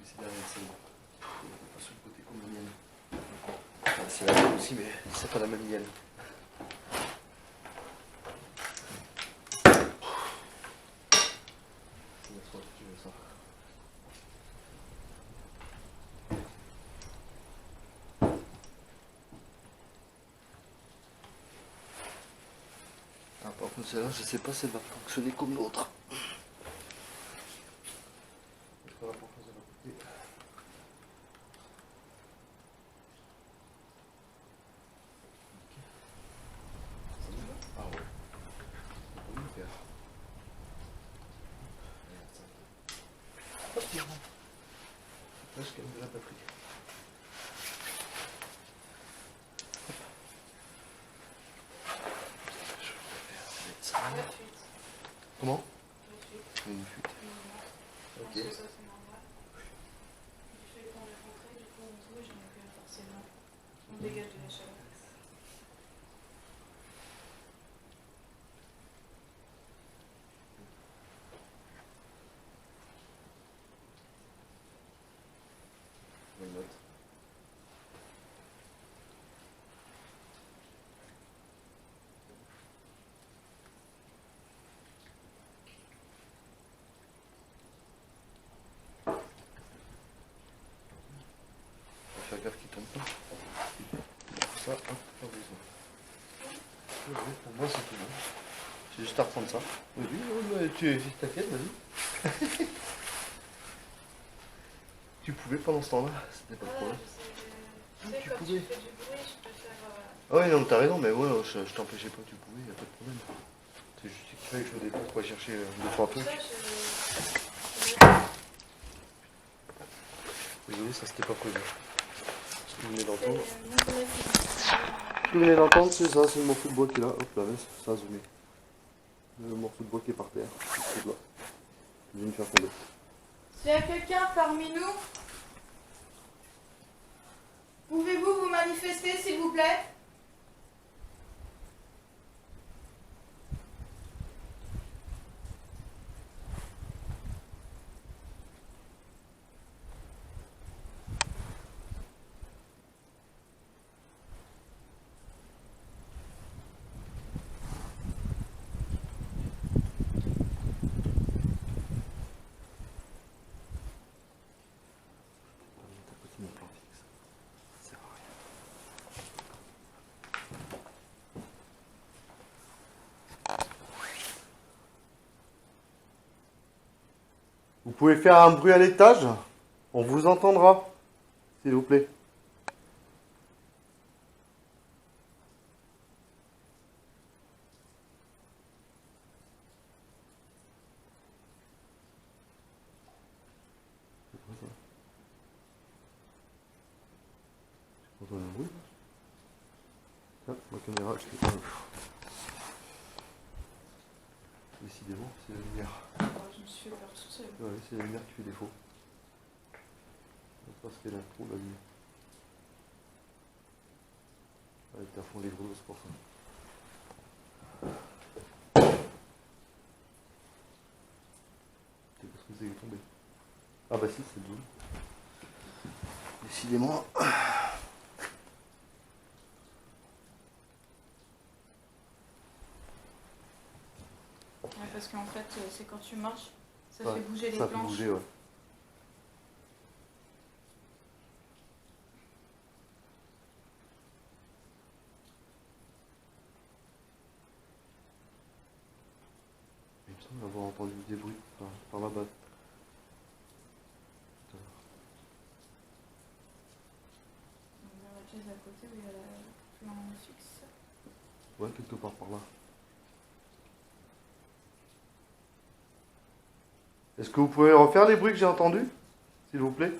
C'est derrière celle-là. Pas sur le côté comme la mienne. Enfin, c'est la mienne aussi, mais c'est pas la même mienne. Ah, par contre, celle-là, je sais pas si elle va fonctionner comme l'autre. Ah ouais. On peut le faire. Hop, tiens. Là, je calme de la batterie. La fuite. Comment? La fuite. Une fuite. Je pense Ok. que ça, c'est normal. Du fait qu'on est rentré, du coup, on bouge, donc forcément, on dégage de la chaleur. Une note. Faut faire gaffe qu'il tombe pas. Pour ça, hop, pas besoin. Pour moi, c'est tout bon. J'ai juste à reprendre ça. Oui, oui, tu t'inquiète, vas-y. Tu pouvais pendant ce temps-là, c'était pas de Ouais, problème. je sais, Tu quand pouvais. tu fais du bruit, je préfère. Ah ouais, non, mais t'as raison, mais ouais, je t'empêchais pas, tu pouvais, y a pas de problème. C'est juste qu'il fallait que je me déplace pour aller chercher deux, trois Pour trucs. ça, Désolé, ça c'était pas prévu. Ce que vous venez c'est d'entendre. mon collègue qui m'a Ce que vous venez d'entendre, c'est ça, c'est le morceau de bois qui est là. Hop là, ça a zoomé. Le morceau de bois qui est par terre. C'est là. Je viens de faire tomber. S'il y a quelqu'un parmi nous, pouvez-vous vous manifester, s'il vous plaît? T'as pas mon plan fixe. Ça sert à rien. Vous pouvez faire un bruit à l'étage? On vous entendra, s'il vous plaît. C'est quoi ça? J'entends un bruit. Tiens, ma caméra, je fais pas. Décidément, c'est la lumière. Je me suis fait peur toute seule. Ouais, c'est la lumière qui fait défaut. Parce qu'elle a trop la lumière. Elle était à fond les gros, c'est pour ça. C'est parce que c'est tombé. Ah bah si, c'est doux. Décidément. Ouais, parce qu'en fait, c'est quand tu marches, ça Ouais, fait bouger les ça fait planches. bouger, ouais. entendu des bruits par là-bas. On a la chaise à côté où il y a le plan fixe. Ouais, quelque part par là. Est-ce que vous pouvez refaire les bruits que j'ai entendus, s'il vous plaît?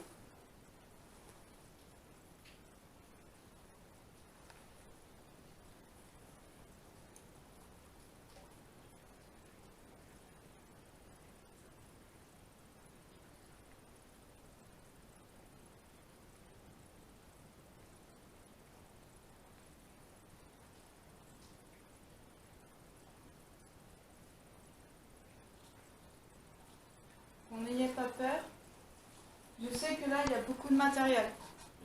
N'ayez pas peur. Je sais que là, il y a beaucoup de matériel.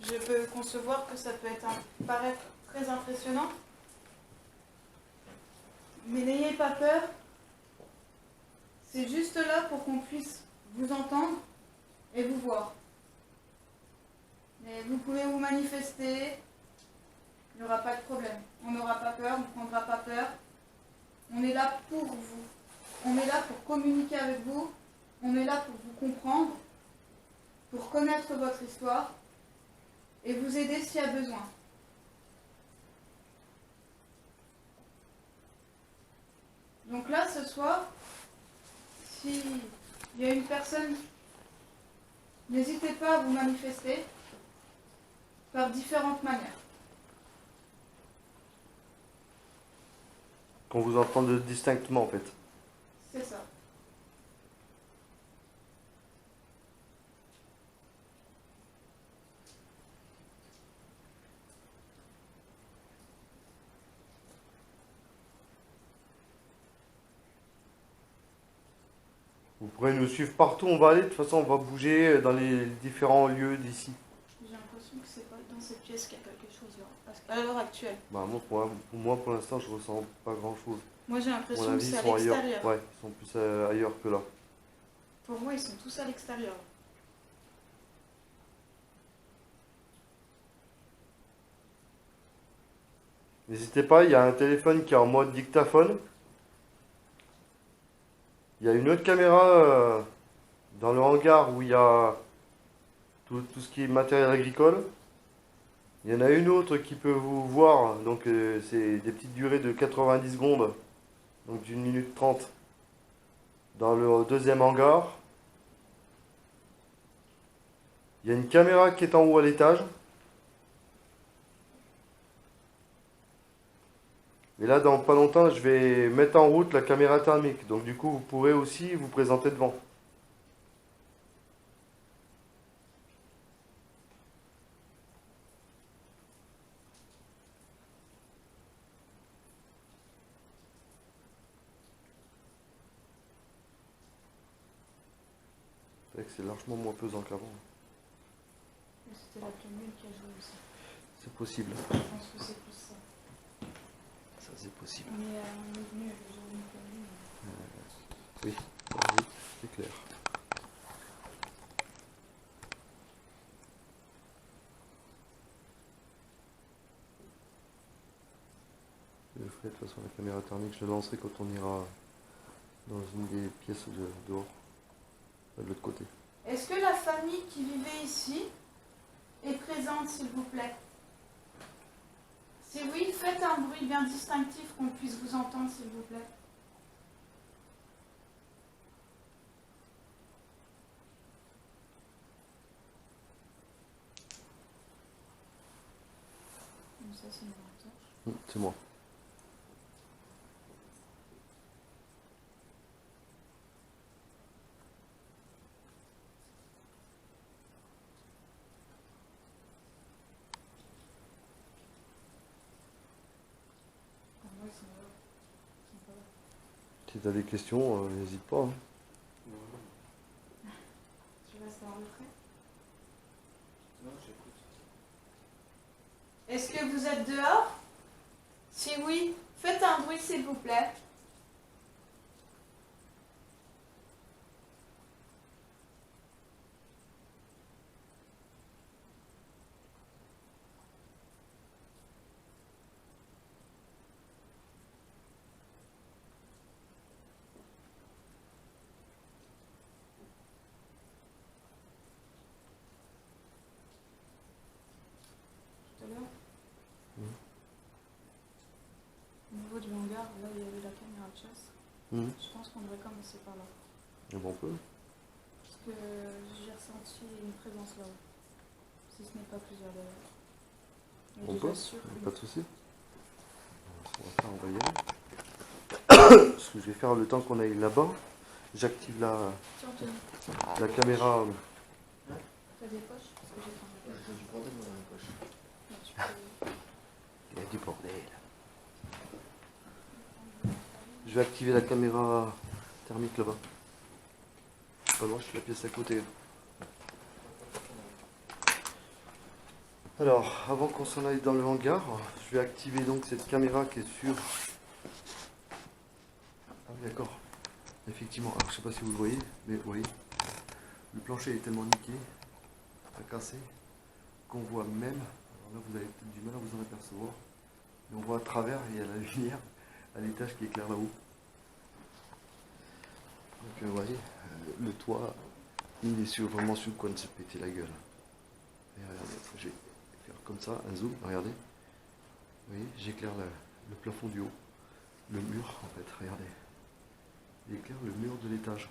Je peux concevoir que ça peut paraître très impressionnant. Mais n'ayez pas peur. C'est juste là pour qu'on puisse vous entendre et vous voir. Mais vous pouvez vous manifester. Il n'y aura pas de problème. On n'aura pas peur, on ne prendra pas peur. On est là pour vous. On est là pour communiquer avec vous. On est là pour vous comprendre, pour connaître votre histoire et vous aider s'il y a besoin. Donc là, ce soir, s'il y a une personne, n'hésitez pas à vous manifester par différentes manières. Qu'on vous entende distinctement en fait. C'est ça. Vous pourrez nous suivre partout où on va aller. De toute façon, on va bouger dans les différents lieux d'ici. J'ai l'impression que c'est pas dans cette pièce qu'il y a quelque chose là. Parce qu'à l'heure actuelle. Bah, moi, pour l'instant, je ressens pas grand-chose. Moi j'ai À mon l'impression que avis, c'est ils à sont ailleurs. l'extérieur. Ouais, ils sont plus ailleurs que là. Pour moi, ils sont tous à l'extérieur. N'hésitez pas, il y a un téléphone qui est en mode dictaphone. Il y a une autre caméra dans le hangar où il y a tout ce qui est matériel agricole. Il y en a une autre qui peut vous voir, donc c'est des petites durées de 90 secondes, donc d'une minute 30, dans le deuxième hangar. Il y a une caméra qui est en haut à l'étage. Et là, dans pas longtemps, je vais mettre en route la caméra thermique. Donc du coup, vous pourrez aussi vous présenter devant. C'est vrai que c'est largement moins pesant qu'avant. C'était la tenue qui a joué aussi. C'est possible. Je pense que c'est plus ça. Ça, c'est possible. On est venu avec le jour d'une tenue. Oui, oui, c'est clair. Je le ferai de toute façon, la caméra thermique, je la lancerai quand on ira dans une des pièces dehors, de l'autre côté. Est-ce que la famille qui vivait ici est présente, s'il vous plaît? Si oui, faites un bruit bien distinctif qu'on puisse vous entendre, s'il vous plaît. Donc ça, c'est mon torche. C'est moi. Moi, ils sont là. Ils sont pas là. Si tu as des questions, n'hésite pas. Hein. Je reste en retrait. Non, j'écoute. Est-ce que vous êtes dehors? Si oui, faites un bruit, s'il vous plaît. du hangar, là où il y avait la caméra de chasse. Mhm. Je pense qu'on devrait commencer par là. Eh ben, on peut. Parce que j'ai ressenti une présence là-haut. Si ce n'est pas plusieurs d'ailleurs. Mais On déjà peut, sûr que pas de souci. On va y aller. Ce que je vais faire le temps qu'on aille là-bas, j'active Tiens, Anthony, la caméra. t'as des poches? Parce que j'ai pas de J'ai du bordel dans ma poche. poche. Tu peux... Il y a du bordel. Je vais activer la caméra thermique là-bas. Pas loin, je suis la pièce à côté. Alors, avant qu'on s'en aille dans le hangar, je vais activer donc cette caméra qui est sur... Ah oui, d'accord. Effectivement, alors, je sais pas si vous le voyez, mais vous voyez, le plancher est tellement niqué, cassé, qu'on voit même, alors là vous avez peut-être du mal à vous en apercevoir, mais on voit à travers, il y a la lumière à l'étage qui éclaire là-haut. Donc vous voyez, le toit, il est vraiment sur le coin de se péter la gueule. Et regardez, je vais faire comme ça, un zoom, regardez. Vous voyez, j'éclaire le plafond du haut, le mur en fait, regardez. Il éclaire le mur de l'étage.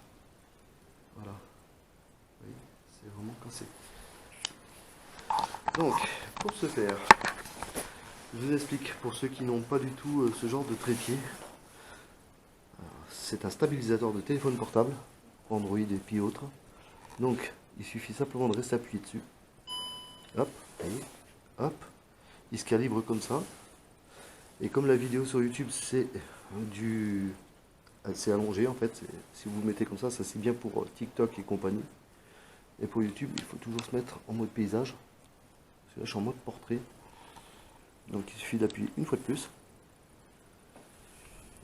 Voilà. Vous voyez, c'est vraiment cassé. Donc, pour ce faire, je vous explique, pour ceux qui n'ont pas du tout ce genre de trépied, c'est un stabilisateur de téléphone portable, Android et puis autres. Donc, il suffit simplement de rester appuyé dessus. Hop, voyez, hop, il se calibre comme ça. Et comme la vidéo sur YouTube, c'est allongé en fait. Si vous mettez comme ça c'est bien pour TikTok et compagnie. Et pour YouTube, il faut toujours se mettre en mode paysage. Parce que là, je suis en mode portrait. Donc, il suffit d'appuyer une fois de plus.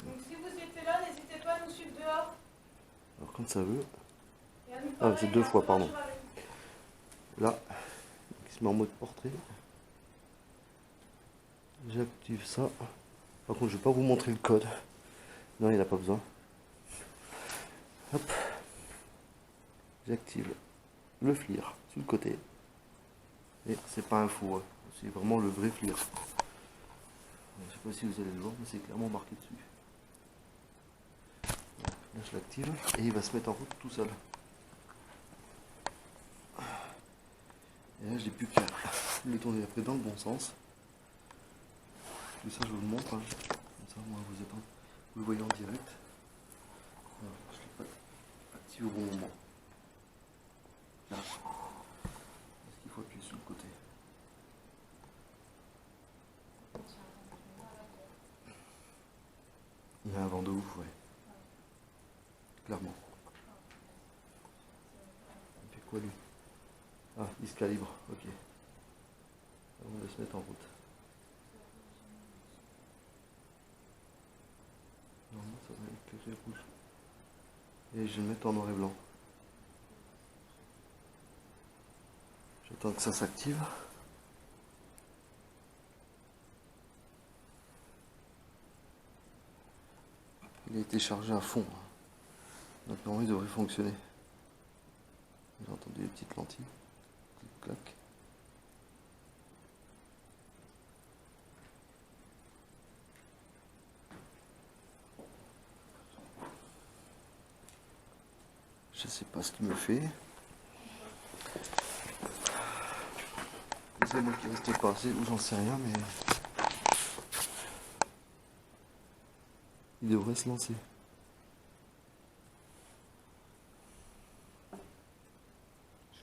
Donc si vous étiez là, n'hésitez pas à nous suivre dehors. Alors, quand ça veut. Et à nous Ah, parler, c'est deux et à fois, pardon. interagir avec nous. Là, il se met en mode portrait. J'active ça. Par contre, je ne vais pas vous montrer le code. Non, il n'y en a pas besoin. Hop. J'active le FLIR sur le côté. Et c'est pas un faux, hein. C'est vraiment le vrai FLIR. Je sais pas si vous allez le voir, mais c'est clairement marqué dessus. Là, je l'active et il va se mettre en route tout seul. Et là, j'ai plus qu'à le tourner après dans le bon sens. Tout ça, je vous le montre. Hein. Comme ça, moi, vous le voyez en direct. Alors, je ne l'ai pas activé au bon moment. Là. Est-ce qu'il faut appuyer sur le côté? Il y a un vent de ouf, ouais. Clairement. Il fait quoi lui? Ah, il se calibre, ok. On va se mettre en route. Normalement ça va éclairer rouge. Et je vais le mettre en noir et blanc. J'attends que ça s'active. Il a été chargé à fond. Donc normalement il devrait fonctionner. J'ai entendu les petites lentilles. Clic, clac. Je sais pas ce qu'il me fait. C'est moi qui restais pas assez ou j'en sais rien, mais il devrait se lancer.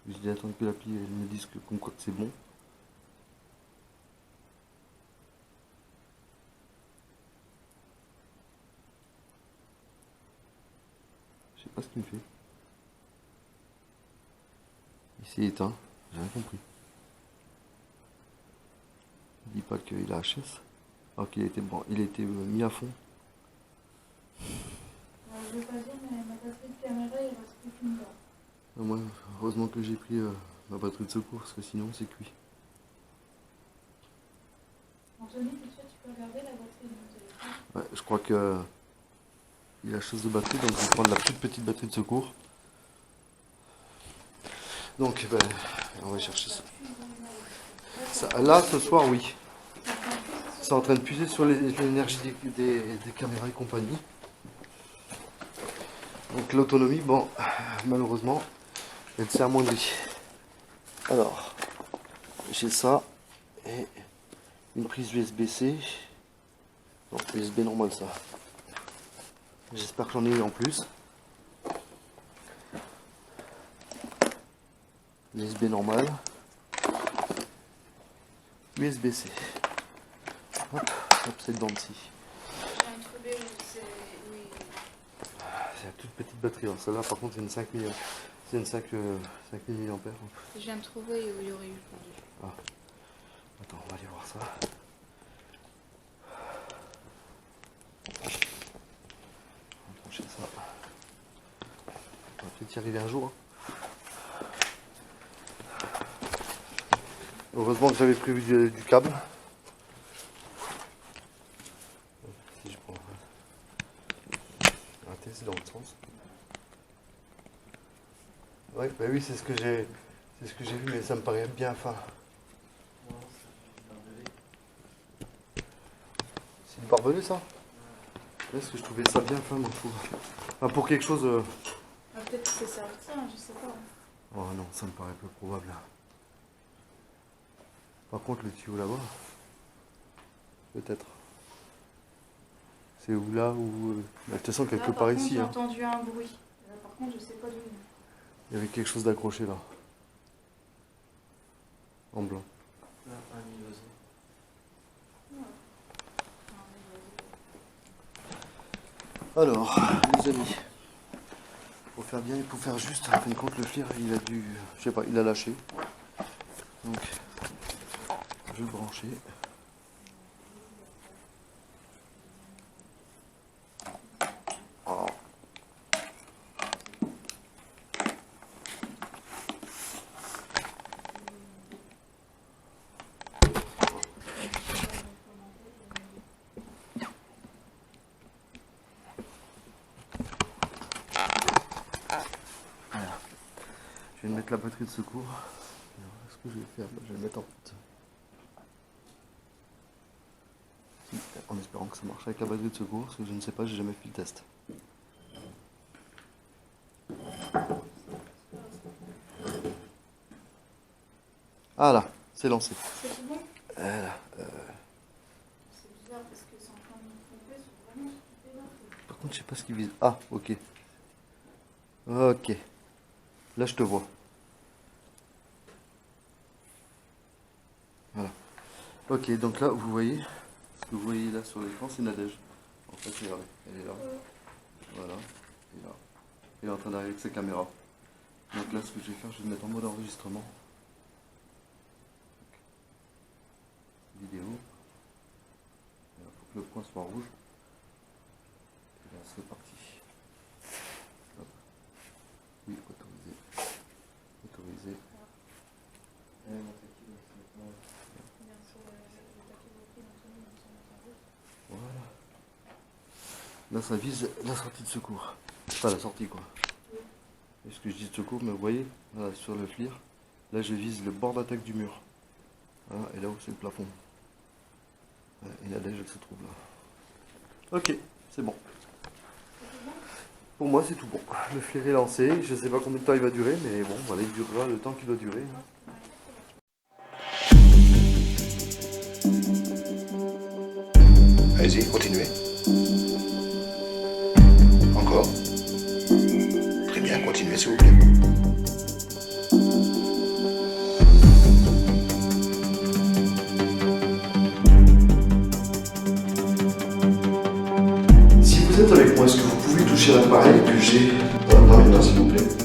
Je vais attendre que l'appli me dise que comme quoi que c'est bon. Je sais pas ce qu'il me fait. Il s'est éteint, j'ai rien compris. Il dit pas qu'il a HS, alors qu'il était bon, il était mis à fond. Je vais pas dire, mais ma batterie de caméra, il reste plus qu'une barre. Moi, heureusement que j'ai pris ma batterie de secours, parce que sinon c'est cuit. Anthony, tout de suite, tu peux regarder la batterie de mon téléphone. Ouais, je crois que il a chose de batterie, donc je vais prendre la toute petite batterie de secours. Donc, ben, on va chercher ça. Là, ce soir, oui. c'est en train de puiser sur l'énergie des caméras et compagnie. Donc l'autonomie, bon, malheureusement, elle s'est amoindrie. Alors, j'ai ça et une prise USB-C. Non, USB normal ça. J'espère que j'en ai eu en plus. USB normal. USB-C. Hop, hop, c'est le dent de scie. J'ai un trouvé où c'est. Oui. C'est la toute petite batterie. Alors celle-là, par contre, c'est une 5000. C'est une 5000 mAh. Je viens de trouver où il y aurait eu fondu. Ah. Attends, on va aller voir ça. On va brancher ça. On va peut-être y arriver un jour. Heureusement que j'avais prévu du câble. Si je prends. Arrêtez, c'est dans l'autre sens. Ouais, bah oui, c'est ce que j'ai vu, mais ça me paraît bien fin. C'est du barbelé ça? Est-ce que je trouvais ça bien fin, mon fou. Enfin, pour quelque chose. Ah, peut-être que c'est ça aussi, hein, je sais pas. Oh non, ça me paraît peu probable. Par contre, le tuyau là-bas, peut-être. C'est où là ou de toute façon quelque Là, part contre, ici. j'ai Hein. entendu un bruit. Là, par contre, je sais pas d'où. Il y avait quelque chose d'accroché là. En blanc. Là, un oiseau. Alors, les amis, pour faire bien et pour faire juste, en fin de compte, le FLIR, il a dû, je sais pas, il a lâché. Donc, je vais le brancher. Oh. Voilà. Je vais mettre la batterie de secours. Ce que je vais faire, je vais le mettre en route. En espérant que ça marche avec la batterie de secours, parce que je ne sais pas, j'ai jamais fait le test. Ah là, c'est lancé. C'est tout bon? Voilà. C'est bizarre parce que c'est en train de me tromper sur vraiment ce qui fait là. Par contre, je sais pas ce qu'il vise. Ah, ok. Ok. Là, je te vois. Voilà. Ok, donc là, vous voyez, ce que vous voyez là sur l'écran, c'est Nadège. En fait, regardez, elle est là. Voilà. Et là. Elle est en train d'arriver avec sa caméra. Donc là, ce que je vais faire, je vais me mettre en mode enregistrement. Vidéo. Il faut que le point soit rouge. Et là, c'est parti. Hop. Oui, autorisé. Autorisé. Voilà. Là, ça vise la sortie de secours. Pas la sortie, quoi. Est-ce que je dis de secours, mais vous voyez, là, sur le FLIR, là, je vise le bord d'attaque du mur. Voilà, et là où c'est le plafond. Voilà, et la neige, elle se trouve là. Ok, c'est bon. Pour moi, c'est tout bon. Le FLIR est lancé. Je ne sais pas combien de temps il va durer, mais bon, voilà, il durera le temps qu'il doit durer. Allez-y, continuez. Encore. Très bien, continuez s'il vous plaît. Si vous êtes avec moi, est-ce que vous pouvez toucher l'appareil que j'ai dans les mains s'il vous plaît?